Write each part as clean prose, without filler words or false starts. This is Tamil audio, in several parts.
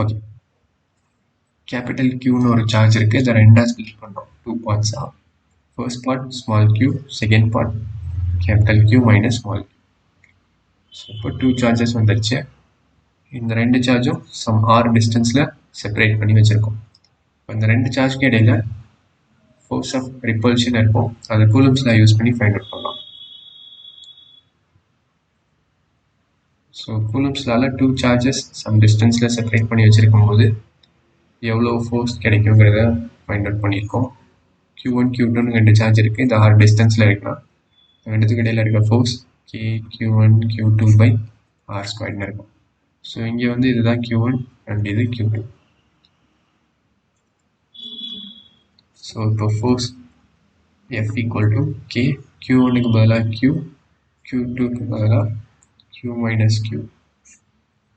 ஓகே, கேபிட்டல் கியூன்னு ஒரு சார்ஜ் இருக்குது. இதை ரெண்டாக ஸ்பிளிட் பண்ணுறோம், 2 பார்ட்ஸாக. First part small Q, second part capital Q minus small Q. So இப்போ 2 சார்ஜஸ் வந்துருச்சு. இந்த ரெண்டு சார்ஜும் சம் ஆர் டிஸ்டன்ஸில் செப்பரேட் பண்ணி வச்சுருக்கோம். இப்போ இந்த ரெண்டு சார்ஜ்க்கு இடையில ஃபோர்ஸ் ஆஃப் ரிப்பல்ஷன் இருக்கும். அதை கூலம்ஸில் யூஸ் பண்ணி ஃபைண்ட் அவுட் பண்ணலாம். ஸோ கூலம்ஸ்லால 2 சார்ஜஸ் சம் டிஸ்டன்ஸில் செப்பரேட் பண்ணி வச்சுருக்கும் போது எவ்வளோ ஃபோர்ஸ் கிடைக்குங்கிறத ஃபைண்ட் அவுட் பண்ணியிருக்கோம். Q1 Q2 ரெண்டு சார்ஜ் இருக்குது. இந்த ஆர் டிஸ்டன்ஸில் இருக்குன்னா ரெண்டுத்துக்கு இடையில இருக்க force K Q1 Q2 by R ஸ்கொயர்னு இருக்கும். ஸோ இங்கே வந்து இதுதான் Q1 அண்ட் இது Q2. ஸோ இப்போ force F equal to K, Q1க்கு பதிலாக Q, Q2க்கு பதிலாக Q minus Q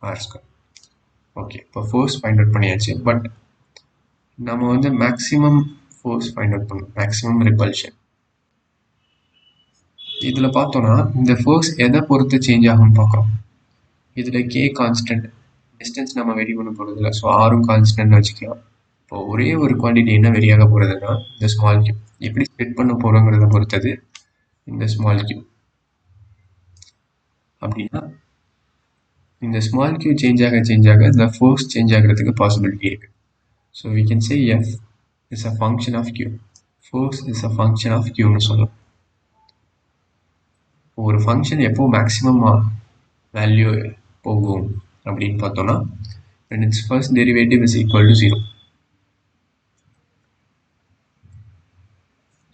R square. Okay, இப்போ ஃபோர்ஸ் ஃபைண்ட் அவுட் பண்ணியாச்சு. பட் நம்ம வந்து மேக்ஸிமம் ஃபோர்ஸ் ஃபைண்ட் அவுட் பண்ணணும், மேக்ஸிமம் ரிப்பல்ஷன். இதில் பார்த்தோன்னா இந்த ஃபோர்ஸ் எதை பொறுத்து சேஞ்ச் ஆகும்னு பார்க்குறோம். இதில் K கான்ஸ்டன்ட், டிஸ்டன்ஸ் நம்ம வெரி பண்ண போகிறது இல்லை. ஸோ ஆரும் கான்ஸ்டன்ட் வச்சுக்கலாம். இப்போ ஒரே ஒரு குவான்டிட்டி என்ன வெரியாக போகிறதுனா இந்த ஸ்மால் கியூ. எப்படி ஸ்ப்ளிட் பண்ண போகிறோங்கிறத பொறுத்தது இந்த ஸ்மால் கியூ. அப்படின்னா இந்த ஸ்மால் கியூ சேஞ்ச் ஆக இந்த ஃபோர்ஸ் சேஞ்ச் ஆகிறதுக்கு பாசிபிலிட்டி இருக்குது. So we can say F is a function of Q. Force is a function of Qன்னு சொல்லலாம். ஒரு ஃபங்க்ஷன் எப்போ மேக்ஸிமம் வேல்யூ போகும் அப்படின்னு பார்த்தோன்னா when its first derivative is equal to 0.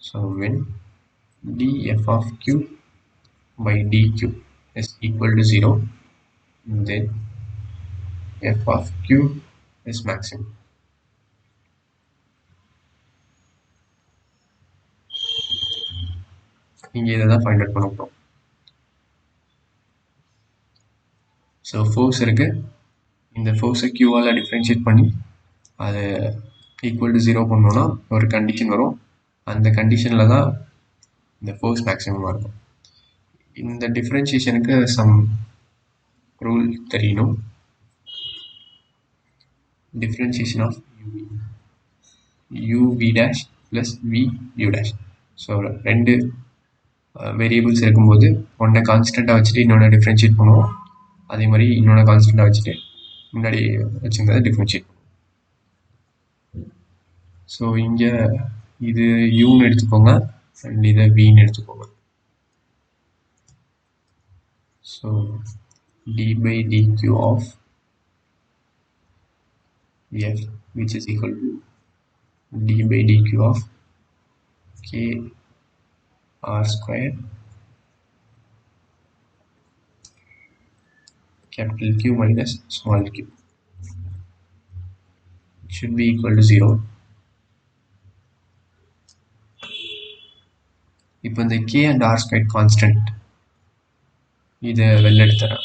So when df of q by dq is equal to 0, then f of q is maximum. இங்கே இதை தான் ஃபைண்ட் அவுட் பண்ண போகிறோம். ஸோ ஃபோர்ஸ் இருக்குது. இந்த ஃபோர்ஸை க்யூவால் டிஃப்ரென்ஷியேட் பண்ணி அதை ஈக்குவல் டு 0 பண்ணோன்னா ஒரு கண்டிஷன் வரும். அந்த கண்டிஷனில் தான் இந்த ஃபோர்ஸ் மேக்ஸிமமாக இருக்கும். இந்த டிஃப்ரென்ஷியேஷனுக்கு சம் ரூல் தெரியணும். Differentiation of uv dash plus vu dash. So ரெண்டு வேரியபிள்ஸ் இருக்கும்போது ஒன்றை கான்ஸ்டண்ட்டாக வச்சுட்டு இன்னொன்று டிஃப்ரென்ஷியேட் பண்ணுவோம். அதே மாதிரி இன்னொன்று கான்ஸ்டண்ட்டாக வச்சுட்டு முன்னாடி வச்சுருந்ததை டிஃப்ரென்ஷியேட் பண்ணுவோம். ஸோ இங்கே இது யூன்னு எடுத்துக்கோங்க அண்ட் இதை வின்னு எடுத்துக்கோங்க. So d by dq of f which is equal to d by dq of k r square capital Q minus small q should be equal to 0. இப்போ இந்த k and r square constant இதை வெளில எடுத்துறேன்.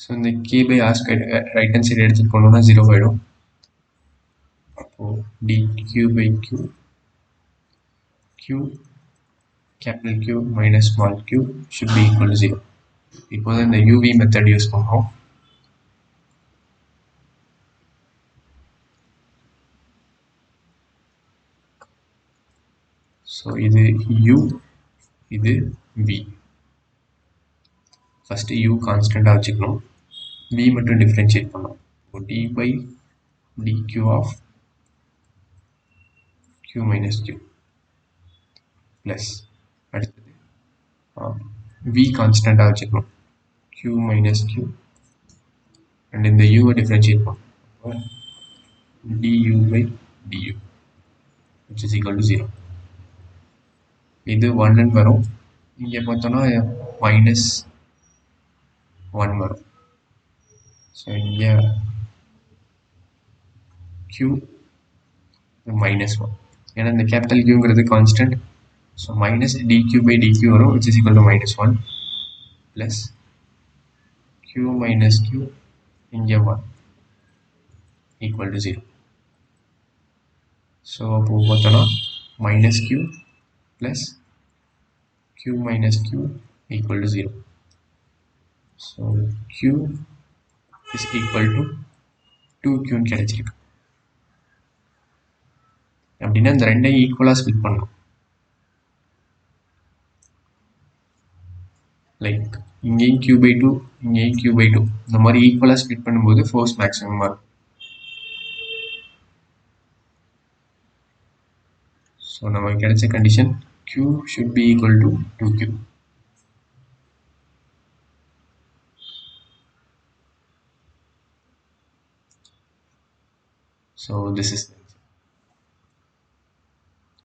ஸோ இந்த k by r square right hand side எடுத்துகிட்டு போனோம்னா 0 ஆகிடும். அப்போது dq by q capital Q minus small q should be equal to 0. இப்போது இந்த uv மெத்தட் யூஸ் பண்ணுறோம். ஸோ இது u, இது v. ஃபஸ்ட்டு u கான்ஸ்டண்ட்டாக வச்சுக்கணும், v மட்டும் டிஃப்ரென்ஷியேட் பண்ணணும். d by dq of q minus q plus அடுத்தது v கான்ஸ்டண்ட்டாக வச்சுக்கணும், q minus q அண்ட் இந்த u டிஃப்ரென்ஷியேட் பண்ணணும், du by du which is equal to 0. இது 1 வரும். இங்கே பார்த்தோன்னா மைனஸ் 1 வரும். ஸோ இங்கே q மைனஸ் 1, ஏன்னா இந்த கேபிட்டல் கியூங்கிறது constant. So minus dq by dq வரும் which is equal to minus 1 plus q minus q இங்கே 1 equal to 0. ஸோ அப்போ பார்த்தோன்னா minus q plus q minus q equal to 0. So q is equal to 2q கிடைச்சிருக்கு. அப்படின்னா இந்த ரெண்டையும் ஈக்குவலாக ஸ்பிளிட் பண்ணணும். லைக் இங்கேயும் q/2 இங்கேயும் q/2 இந்த மாதிரி ஈக்குவலாக ஸ்பிளிட் பண்ணும்போது ஃபோர்ஸ் மேக்ஸிமமாக இருக்கும். ஸோ நமக்கு கிடைச்ச condition q should be equal to 2q. So this is